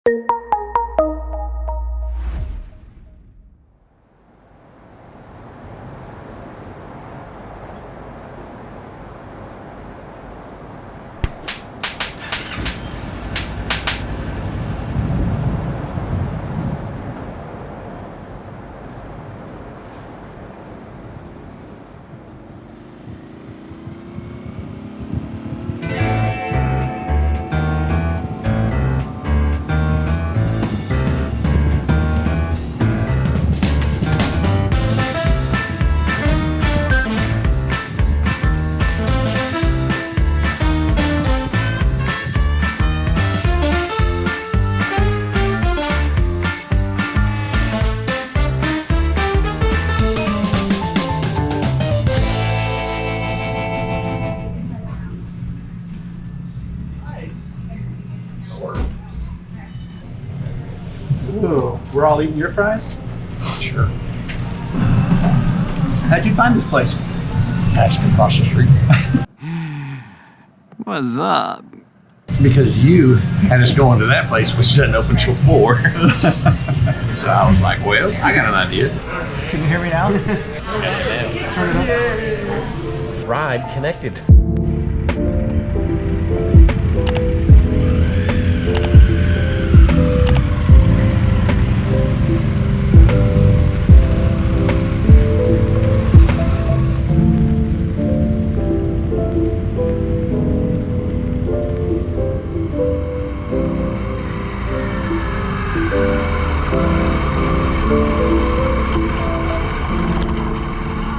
Ooh, we're all eating your fries? Sure. How'd you find this place? Passing across the street. What's up? It's because you had us going to that place, which isn't open till 4. So I was like, well, I got an idea. Can you hear me now? Turn it up. Ride connected.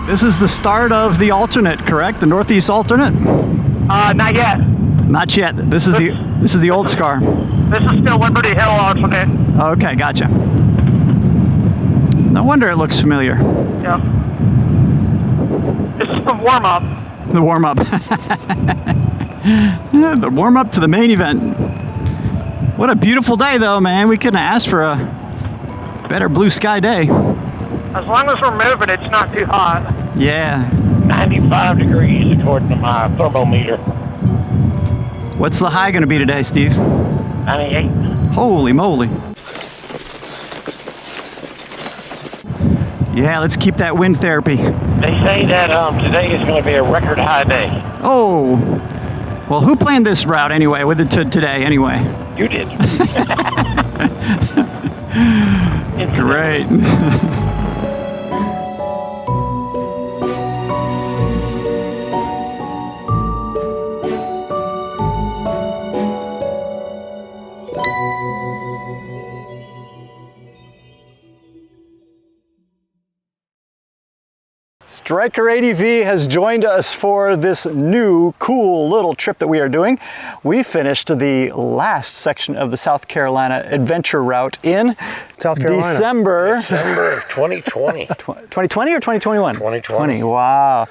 This is the start of the alternate, correct? The northeast alternate? Not yet. Not yet. This is the old Scar. This is still Liberty Hill alternate. Okay, gotcha. No wonder it looks familiar. Yeah. This is the warm-up. The warm-up. Yeah, the warm-up to the main event. What a beautiful day, though, man. We couldn't ask for a better blue sky day. As long as we're moving, it's not too hot. Yeah. 95 degrees according to my thermometer. What's the high going to be today, Steve? 98. Holy moly. Yeah, let's keep that wind therapy. They say that today is going to be a record high day. Oh. Well, who planned this route anyway, with it today anyway? You did. Great. Stryker ADV has joined us for this new cool little trip that we are doing. We finished the last section of the South Carolina adventure route in South Carolina. December of 2020. 2020 or 2021? 2020. Wow.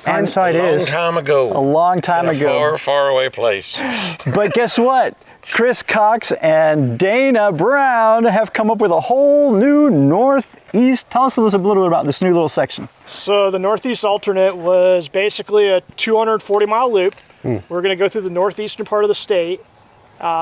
Hindsight A long is. time ago. A long time in a ago. far, far away place. But guess what? Chris Cox and Dana Brown have come up with a whole new northeast. Tell us a little bit about this new little section. So the northeast alternate was basically a 240-mile loop. We're going to go through the northeastern part of the state,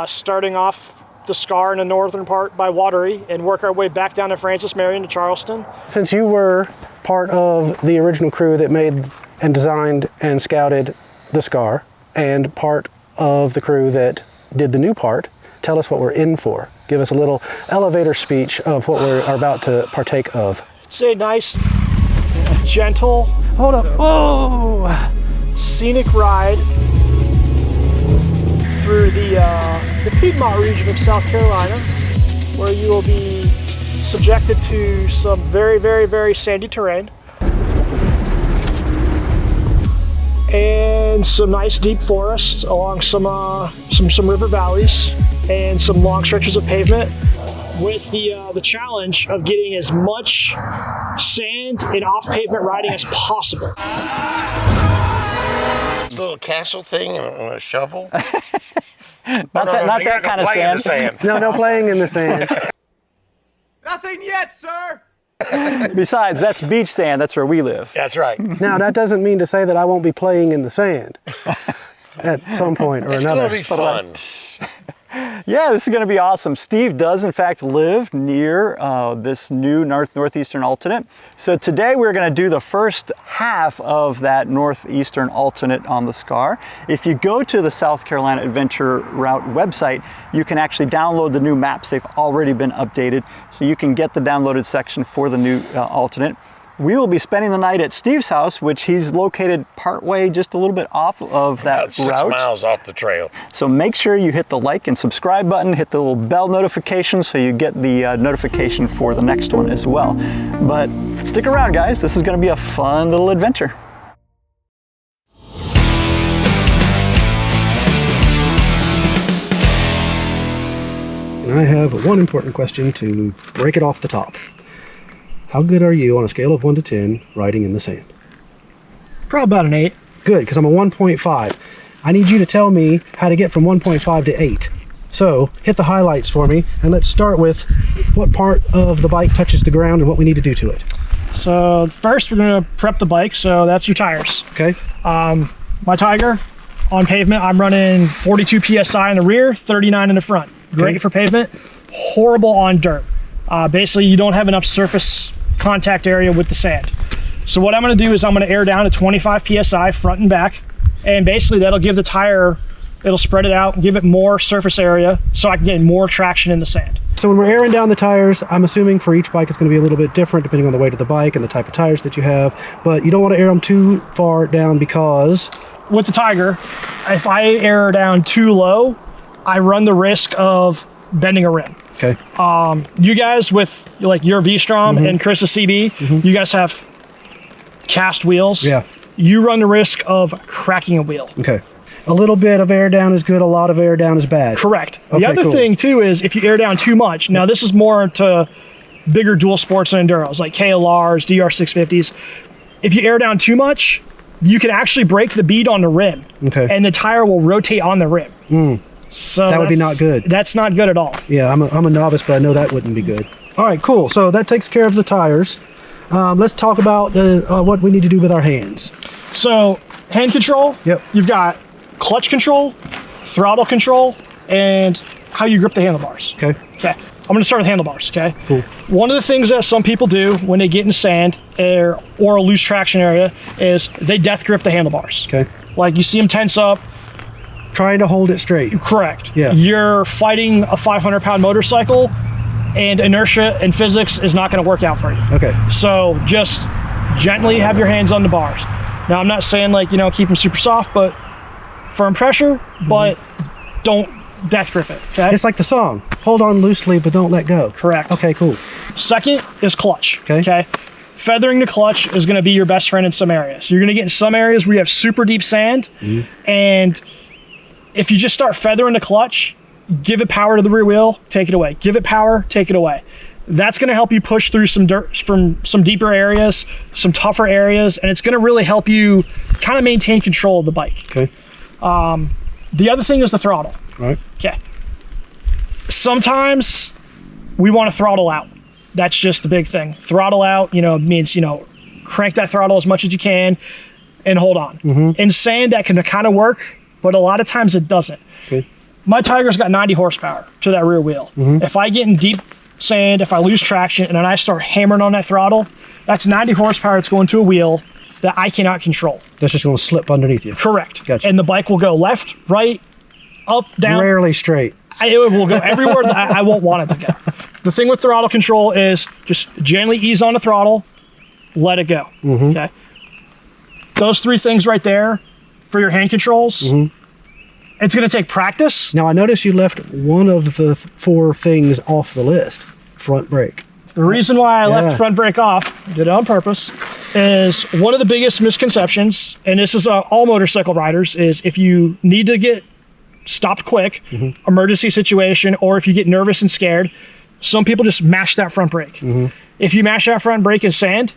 starting off the Scar in the northern part by Watery, and work our way back down to Francis Marion to Charleston. Since you were part of the original crew that made and designed and scouted the Scar, and part of the crew that did the new part, tell us what we're in for. Give us a little elevator speech of what we're about to partake of. It's a nice, gentle, Hold up. Oh! scenic ride through the Piedmont region of South Carolina, where you will be subjected to some very, very, very sandy terrain and some nice deep forests along some river valleys and some long stretches of pavement, with the challenge of getting as much sand and off pavement riding as possible. This little castle thing on a shovel. Not that kind of sand. No playing in the sand. Nothing yet, sir! Besides, that's beach sand. That's where we live. That's right. Now, that doesn't mean to say that I won't be playing in the sand at some point or It's another. going to be fun. Yeah, this is going to be awesome. Steve does in fact live near this new northeastern alternate. So today we're going to do the first half of that northeastern alternate on the Scar. If you go to the South Carolina Adventure Route website, you can actually download the new maps. They've already been updated, so you can get the downloaded section for the new alternate. We will be spending the night at Steve's house, which he's located partway, just a little bit off of that About 6 route. miles off the trail. So make sure you hit the like and subscribe button, hit the little bell notification so you get the notification for the next one as well. But stick around, guys. This is going to be a fun little adventure. And I have one important question to break it off the top. How good are you on a scale of 1 to 10 riding in the sand? Probably about an 8. Good, because I'm a 1.5. I need you to tell me how to get from 1.5 to 8. So hit the highlights for me, and let's start with what part of the bike touches the ground and what we need to do to it. So first we're going to prep the bike, so that's your tires. Okay. My Tiger, on pavement, I'm running 42 PSI in the rear, 39 in the front. Great for pavement, horrible on dirt. Basically, you don't have enough surface contact area with the sand. So what I'm going to do is I'm going to air down to 25 PSI front and back, and basically that'll give the tire, it'll spread it out, give it more surface area so I can get more traction in the sand. So when we're airing down the tires, I'm assuming for each bike it's going to be a little bit different depending on the weight of the bike and the type of tires that you have, but you don't want to air them too far down because... With the Tiger, if I air down too low, I run the risk of bending a rim. Okay. You guys with like your vstrom and Chris's CB, you guys have cast wheels. Yeah. You run the risk of cracking a wheel. Okay. A little bit of air down is good, a lot of air down is bad. Correct. Okay, the other cool. thing too is if you air down too much, now this is more to bigger dual sports and enduros like KLRs, DR650s. If you air down too much, you can actually break the bead on the rim. Okay. And the tire will rotate on the rim. So That would be not good. That's not good at all. Yeah, I'm a novice, but I know that wouldn't be good. All right, cool. So that takes care of the tires. Let's talk about what we need to do with our hands. So hand control, Yep. You've got clutch control, throttle control, and how you grip the handlebars. Okay. Okay, I'm going to start with handlebars, okay? Cool. One of the things that some people do when they get in sand or a loose traction area is they death grip the handlebars. Okay. Like you see them tense up. Trying to hold it straight. Correct. Yeah. You're fighting a 500-pound motorcycle, and inertia and physics is not going to work out for you. Okay. So just gently have your hands on the bars. Now, I'm not saying like, keep them super soft, but firm pressure, but don't death grip it, okay? It's like the song. Hold on loosely, but don't let go. Correct. Okay, cool. Second is clutch, Okay. Feathering the clutch is going to be your best friend in some areas. You're going to get in some areas where you have super deep sand, and if you just start feathering the clutch, give it power to the rear wheel, take it away. Give it power, take it away. That's going to help you push through some dirt from some deeper areas, some tougher areas, and it's going to really help you kind of maintain control of the bike. Okay. The other thing is the throttle. All right. Okay. Sometimes we want to throttle out. That's just the big thing. Throttle out, means, crank that throttle as much as you can and hold on. In sand, that can kind of work, but a lot of times it doesn't. Okay. My Tiger's got 90 horsepower to that rear wheel. If I get in deep sand, if I lose traction, and then I start hammering on that throttle, that's 90 horsepower that's going to a wheel that I cannot control. That's just going to slip underneath you. Correct. Gotcha. And the bike will go left, right, up, down. Rarely straight. It will go everywhere that I won't want it to go. The thing with throttle control is just gently ease on the throttle, let it go. Okay. Those three things right there for your hand controls, it's going to take practice. Now, I noticed you left one of the 4 things off the list. Front brake. The reason why I left Yeah. front brake off, did it on purpose, is one of the biggest misconceptions, and this is all motorcycle riders, is if you need to get stopped quick, emergency situation, or if you get nervous and scared, some people just mash that front brake. If you mash that front brake in sand,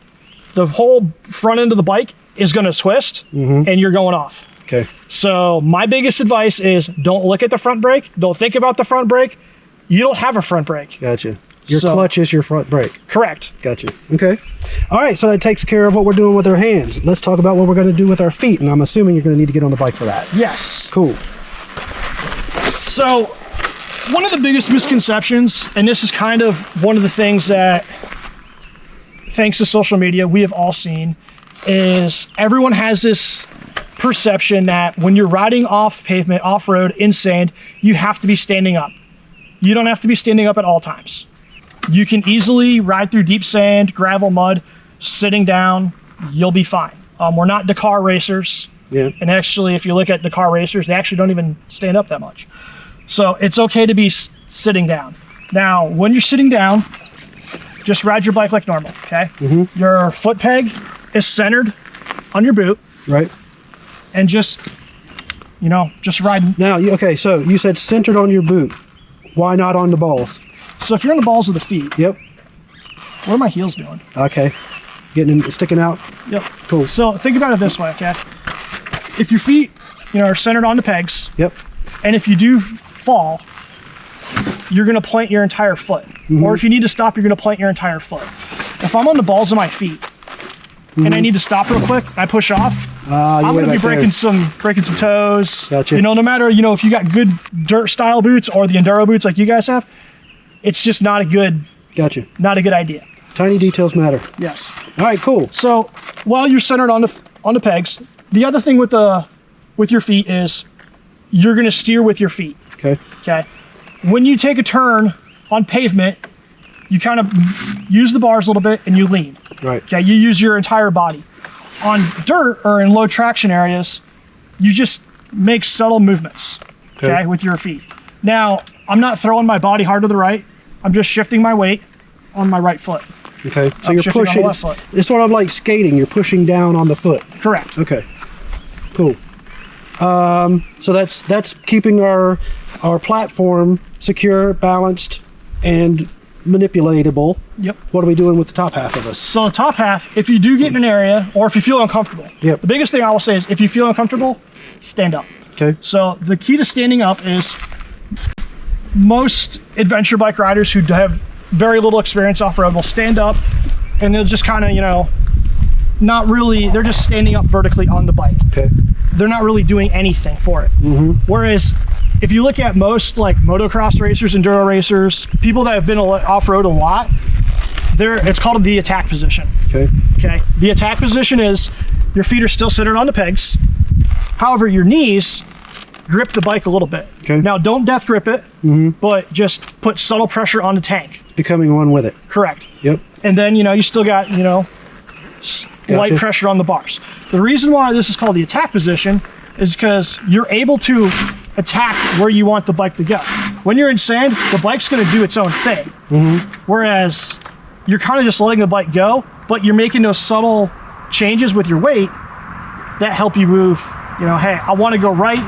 the whole front end of the bike is going to twist and you're going off. Okay. So my biggest advice is don't look at the front brake. Don't think about the front brake. You don't have a front brake. Gotcha. Your So- clutch is your front brake. Correct. Gotcha. Okay. All right, so that takes care of what we're doing with our hands. Let's talk about what we're going to do with our feet, and I'm assuming you're going to need to get on the bike for that. Yes. Cool. So one of the biggest misconceptions, and this is kind of one of the things that, thanks to social media, we have all seen, is everyone has this perception that when you're riding off pavement, off-road, in sand, you have to be standing up. You don't have to be standing up at all times. You can easily ride through deep sand, gravel, mud, sitting down, you'll be fine. We're not Dakar racers. Yeah. And actually, if you look at Dakar racers, they actually don't even stand up that much. So it's okay to be sitting down. Now, when you're sitting down, just ride your bike like normal, okay? Your foot peg is centered on your boot. Right. And just, you know, just ride. Now, okay, so you said centered on your boot. Why not on the balls? So if you're on the balls of the feet. Yep. What are my heels doing? Okay. Sticking out? Yep. Cool. So think about it this way, okay? If your feet, you know, are centered on the pegs. Yep. And if you do fall, you're going to plant your entire foot. Or if you need to stop, you're going to plant your entire foot. If I'm on the balls of my feet and I need to stop real quick, I push off, I'm going to be breaking some toes. Gotcha. You know, no matter, you know, if you got good dirt style boots or the enduro boots like you guys have, it's just not a good idea. Tiny details matter. Yes. All right, cool. So while you're centered on the pegs, the other thing with your feet is you're going to steer with your feet. Okay. Okay. When you take a turn on pavement, you kind of use the bars a little bit and you lean. Right. Okay. You use your entire body. On dirt or in low traction areas, you just make subtle movements. Okay. With your feet. Now, I'm not throwing my body hard to the right. I'm just shifting my weight on my right foot. Okay. So you're pushing. It's sort of like skating. You're pushing down on the foot. Correct. Okay. Cool. So that's keeping our platform secure, balanced, and manipulatable. Yep. What are we doing with the top half of us? So the top half, if you do get in an area or if you feel uncomfortable, Yep. the biggest thing I will say is if you feel uncomfortable, stand up. Okay. So the key to standing up is most adventure bike riders who have very little experience off-road will stand up and they'll just kind of, you know, not really, they're just standing up vertically on the bike. Okay. They're not really doing anything for it. Whereas if you look at most like motocross racers, enduro racers, people that have been off-road a lot, it's called the attack position. Okay. Okay. The attack position is your feet are still centered on the pegs. However, your knees grip the bike a little bit. Okay. Now, don't death grip it, but just put subtle pressure on the tank. Becoming one with it. Correct. Yep. And then, you know, you still got, you know, light pressure on the bars. The reason why this is called the attack position is because you're able to attack where you want the bike to go. When you're in sand, the bike's going to do its own thing. Whereas you're kind of just letting the bike go, but you're making those subtle changes with your weight that help you move. You know, hey, I want to go right.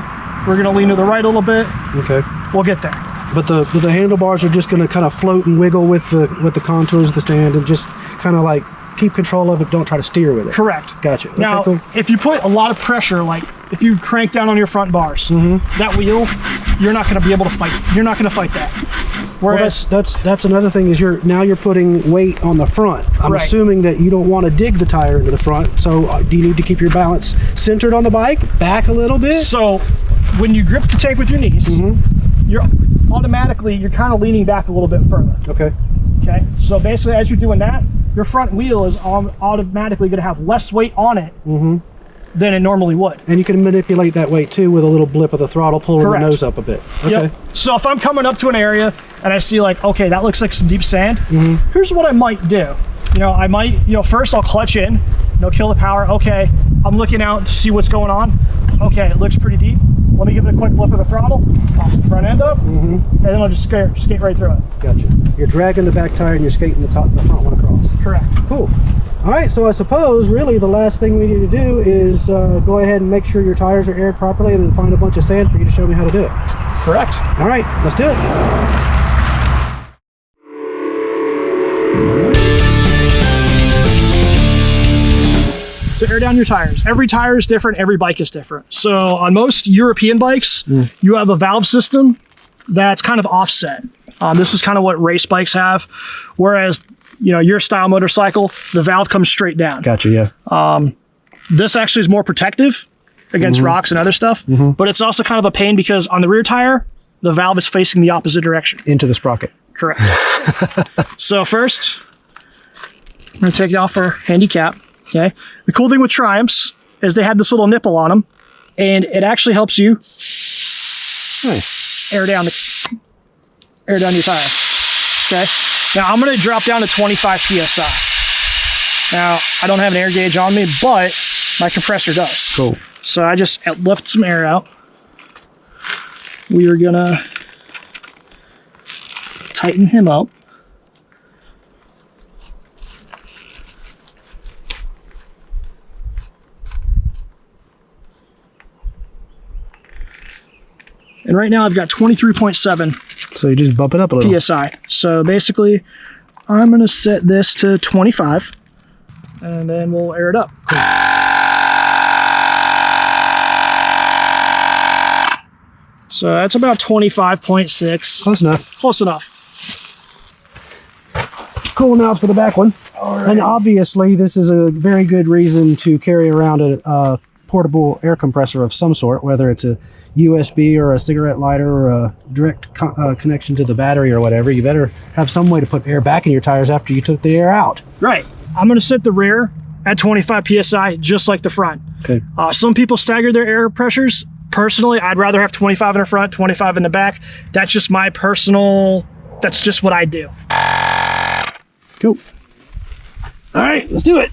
We're going to lean to the right a little bit. Okay. We'll get there. But the handlebars are just going to kind of float and wiggle with the contours of the sand and just kind of like keep control of it. Don't try to steer with it. Correct. Gotcha. Okay, Now, cool. if you put a lot of pressure, like if you crank down on your front bars, that wheel, you're not going to be able to fight. You're not going to fight that. Whereas that's another thing is you're putting weight on the front. I'm assuming that you don't want to dig the tire into the front. So do you need to keep your balance centered on the bike, back a little bit? So when you grip the tank with your knees, you're kind of leaning back a little bit further. Okay. Okay. So basically, as you're doing that, your front wheel is automatically going to have less weight on it than it normally would. And you can manipulate that weight too with a little blip of the throttle, pulling the nose up a bit. Okay. Yep. So if I'm coming up to an area and I see like, okay, that looks like some deep sand, here's what I might do. You know, I might, first I'll clutch in, kill the power. Okay, I'm looking out to see what's going on. Okay, it looks pretty deep. Let me give it a quick blip of the throttle, pop the front end up, and then I'll just skate right through it. Gotcha. You're dragging the back tire and you're skating the front one across. Correct. Cool. All right, so I suppose really the last thing we need to do is go ahead and make sure your tires are aired properly and then find a bunch of sand for you to show me how to do it. Correct. All right, let's do it. To air down your tires. Every tire is different, every bike is different. So on most European bikes, you have a valve system that's kind of offset. This is kind of what race bikes have. Whereas, your style motorcycle, the valve comes straight down. Gotcha, yeah. This actually is more protective against rocks and other stuff, but it's also kind of a pain because on the rear tire, the valve is facing the opposite direction. Into the sprocket. Correct. So first, I'm going to take off our handy cap. Okay. The cool thing with Triumphs is they have this little nipple on them, and it actually helps you air down your tire. Okay. Now I'm going to drop down to 25 psi. Now I don't have an air gauge on me, but my compressor does. Cool. So I just left some air out. We are going to tighten him up. And right now I've got 23.7 So you just bump it up a little. PSI. So basically I'm going to set this to 25 and then we'll air it up. So that's about 25.6. Close enough. Close enough. Cool now for the back one. And obviously this is a very good reason to carry around a portable air compressor of some sort, whether it's a USB or a cigarette lighter or a direct connection to the battery or whatever. You better have some way to put air back in your tires after you took the air out. Right. I'm going to set the rear at 25 PSI just like the front. Okay. Some people stagger their air pressures. Personally, I'd rather have 25 in the front, 25 in the back. That's just my personal, that's just what I do. Cool. All right, let's do it.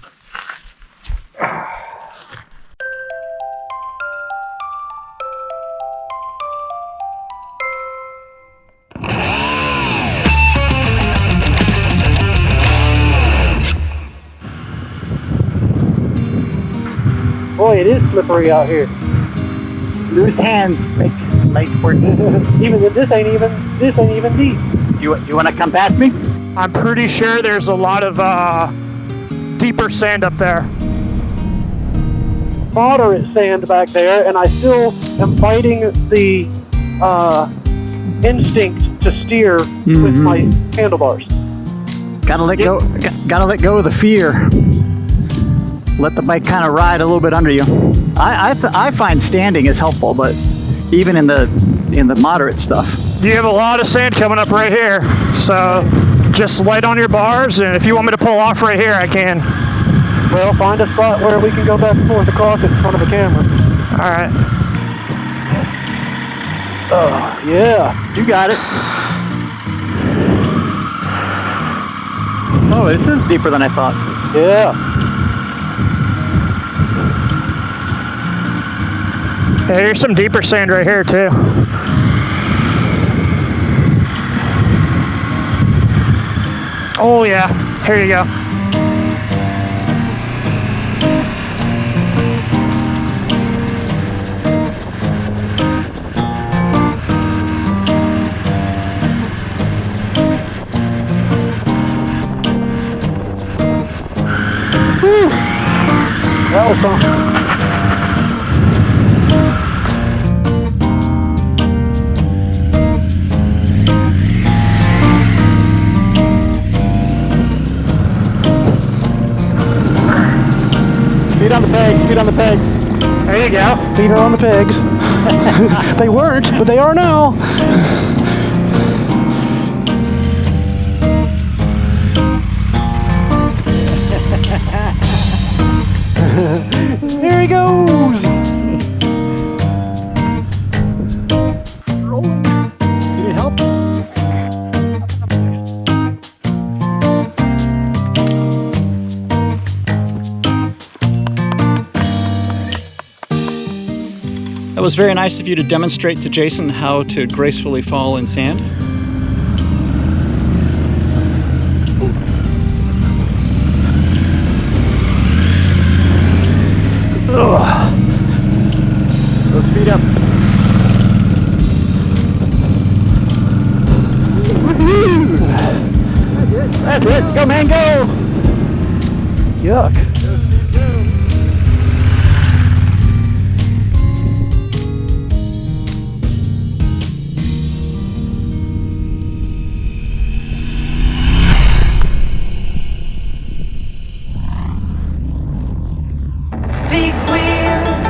Boy, it is slippery out here. Loose hands make light work. Even this ain't even deep. You want to come past me? I'm pretty sure there's a lot of deeper sand up there. Moderate sand back there, and I still am fighting the instinct to steer with my handlebars. Gotta let go. Gotta let go of the fear. Let the bike kind of ride a little bit under you. I find standing is helpful, but even in the moderate stuff. You have a lot of sand coming up right here, so just light on your bars, and if you want me to pull off right here, I can. Well, find a spot where we can go back and forth across in front of the camera. All right. Yeah, You got it. Oh, this is deeper than I thought. yeah. Yeah, there's some deeper sand right here too. Oh yeah, here you go. Whew. That was fun. Feet on the peg. Feet on the peg. There you go. Feet are on the pegs. They weren't, but they are now. There he goes. Rolling. You need help? That was very nice of you to demonstrate to Jason how to gracefully fall in sand. Those feet up. That's it. Go, man, go! Yuck. Big wheels,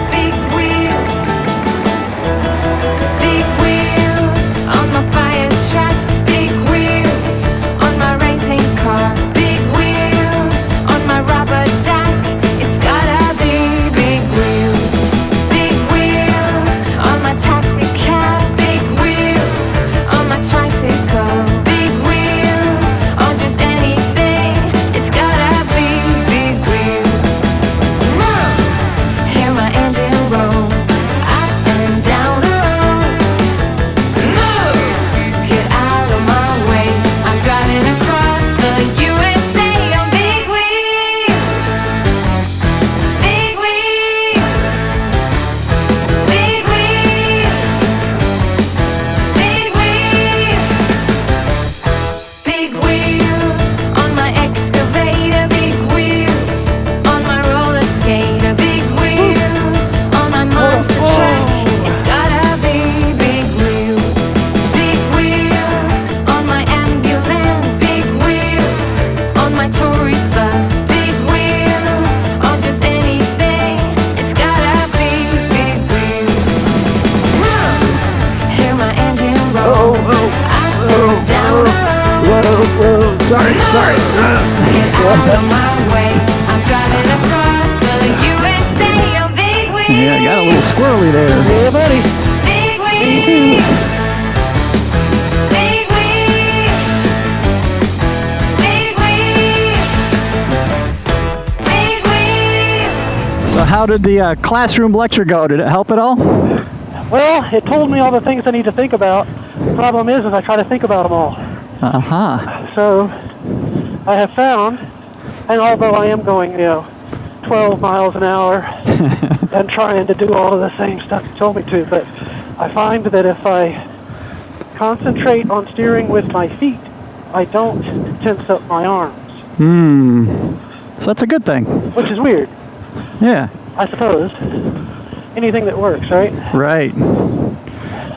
big wheels. whoa, sorry. Get out of my way. I'm driving across the USA on big wheels. Yeah, got a little squirrely there. Yeah, buddy. Big wheels. Big wheels. Big wheels. Big wheels. So how did the classroom lecture go? Did it help at all? Well, it told me all the things I need to think about. The problem is I try to think about them all. Uh-huh. So I have found, and although I am going, 12 miles an hour and trying to do all of the same stuff you told me to, but I find that if I concentrate on steering with my feet, I don't tense up my arms. So that's a good thing. Which is weird, Yeah. I suppose. Anything that works, right? Right.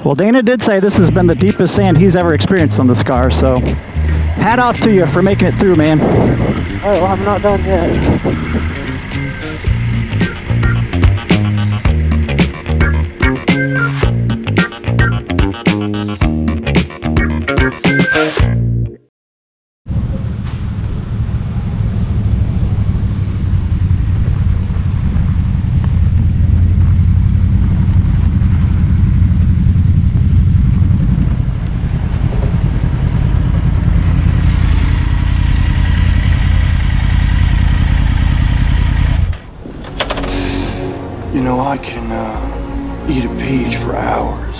Well, Dana did say this has been the deepest sand he's ever experienced on this car, so hat off to you for making it through, man. Oh, well, I'm not done yet. You know, I can eat a peach for hours.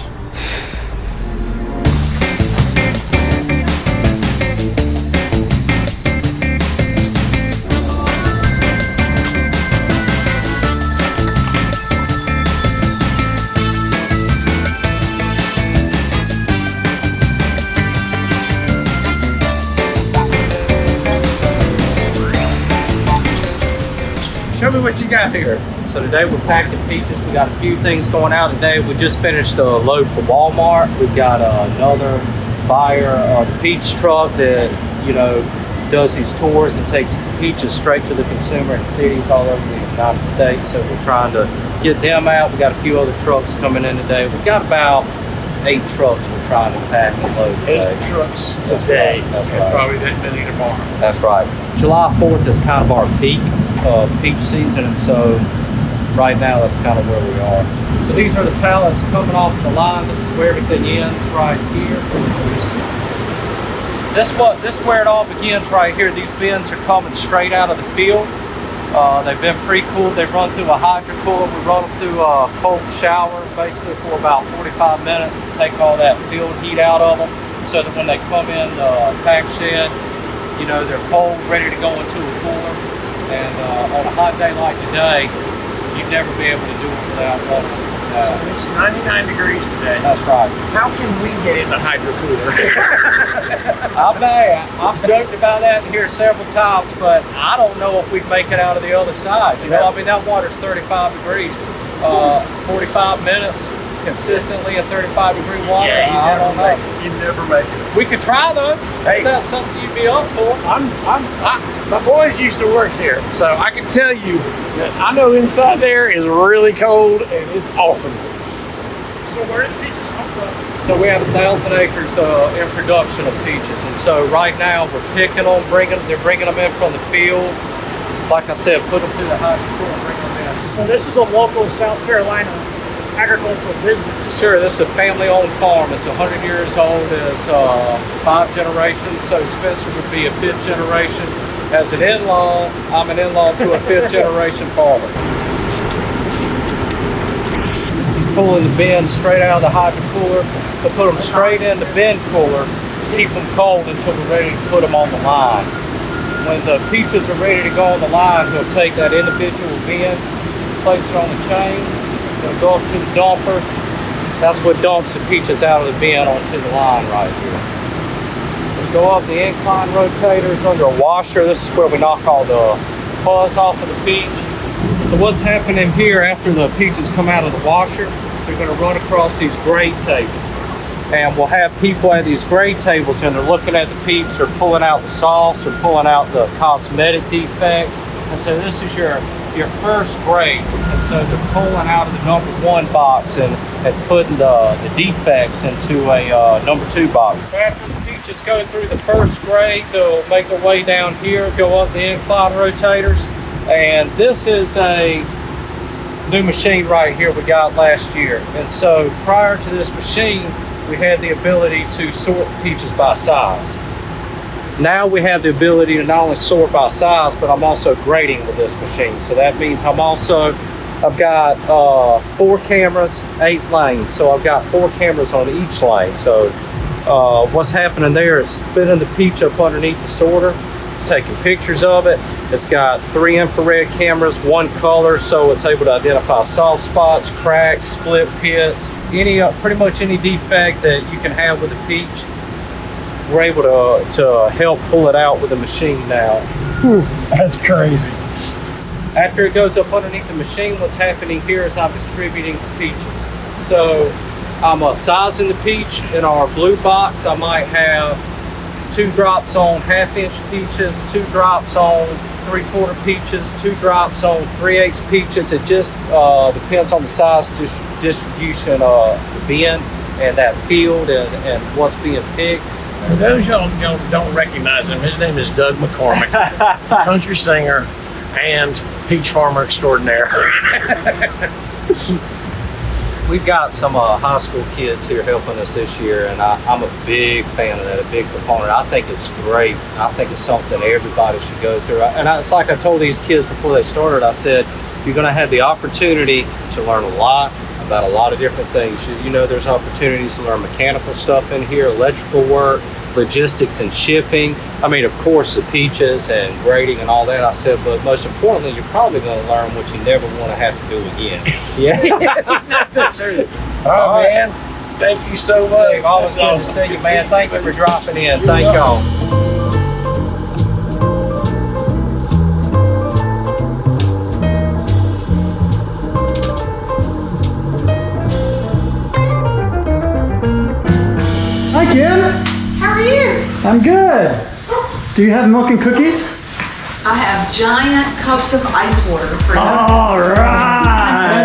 Show me what you got here. So today we're packing peaches. We got a few things going out today. We just finished a load for Walmart. We've got another buyer of the peach truck that, does these tours and takes peaches straight to the consumer in cities all over the United States. So we're trying to get them out. We got a few other trucks coming in today. We've got about 8 trucks we're trying to pack and load today. 8 trucks today. That's and right. Probably that many tomorrow. That's right. July 4th is kind of our peak of peach season, and so right now that's kind of where we are. So these are the pallets coming off the line. This is where everything ends right here. This is where it all begins right here. These bins are coming straight out of the field. They've been pre-cooled. They run through a hydro cooler. We run them through a cold shower basically for about 45 minutes to take all that field heat out of them, so that when they come in the pack shed, they're cold, ready to go into a cooler. And on a hot day like today, you'd never be able to do it without running. It's 99 degrees today. That's right. How can we get in the hydro cooler? I've joked about that here several times, but I don't know if we'd make it out of the other side. That water's 35 degrees, 45 minutes consistently in 35-degree water. I don't know. You'd never make it. We could try though. Hey. If that's something you'd be up for. My boys used to work here, so I can tell you that I know inside there is really cold and it's awesome. So where did the peaches come from? So we have 1,000 acres in production of peaches, and so right now we're picking them, they're bringing them in from the field. Like I said, put them through the hydro cooler and bring them in. So this is a local South Carolina agricultural business. Sure, this is a family-owned farm. It's 100 years old. It's 5 generations, so Spencer would be a 5th generation. As an in-law, I'm an in-law to a 5th generation farmer. He's pulling the bins straight out of the hydro cooler to put them straight in the bin cooler to keep them cold until we're ready to put them on the line. When the peaches are ready to go on the line, he'll take that individual bin, place it on the chain, it'll go up to the dumper. That's what dumps the peaches out of the bin onto the line right here. We go up the incline rotators under a washer. This is where we knock all the fuzz off of the peach. So what's happening here after the peaches come out of the washer, they're going to run across these grade tables. And we'll have people at these grade tables and they're looking at the peeps, they're pulling out the sauce, they're pulling out the cosmetic defects. And so this is your first grade. And so they're pulling out of the number 1 box and putting the defects into a number 2 box. After the peaches peaches go through the first grade, they'll make their way down here, go up the incline rotators. And this is a new machine right here we got last year. And so prior to this machine, we had the ability to sort peaches by size. Now we have the ability to not only sort by size, but I'm also grading with this machine. So that means I've got 4 cameras, 8 lanes. So I've got 4 cameras on each lane. So what's happening there is spinning the peach up underneath the sorter. It's taking pictures of it. It's got 3 infrared cameras, 1 color, so it's able to identify soft spots, cracks, split pits, pretty much any defect that you can have with a peach. We're able to help pull it out with the machine now. Whew, that's crazy. After it goes up underneath the machine, what's happening here is I'm distributing the peaches. So I'm sizing the peach. In our blue box, I might have 2 drops on 1/2-inch peaches, 2 drops on 3/4 peaches, 2 drops on 3/8 peaches. It just depends on the size distribution of the bin and that field and what's being picked. For those y'all don't recognize him, his name is Doug McCormick, country singer and peach farmer extraordinaire. We've got some high school kids here helping us this year, and I'm a big fan of that, a big proponent. I think it's great. I think it's something everybody should go through. It's like I told these kids before they started, I said, you're going to have the opportunity to learn a lot about a lot of different things. You know, there's opportunities to learn mechanical stuff in here, electrical work, logistics and shipping. I mean, of course, the peaches and grading and all that, I said, but most importantly, you're probably going to learn what you never want to have to do again. Yeah. All right, man. Thank you so much. Dave, always good to see you, man. Thank you for dropping in. Thank y'all. Hi, Kim. How are you? I'm good. Do you have milk and cookies? I have giant cups of ice water for you. All right.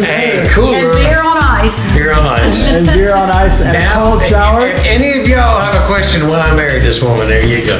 Hey, cool. And beer on ice. Beer on ice. And beer on ice and a cold shower. If any of y'all have a question when I married this woman, there you go.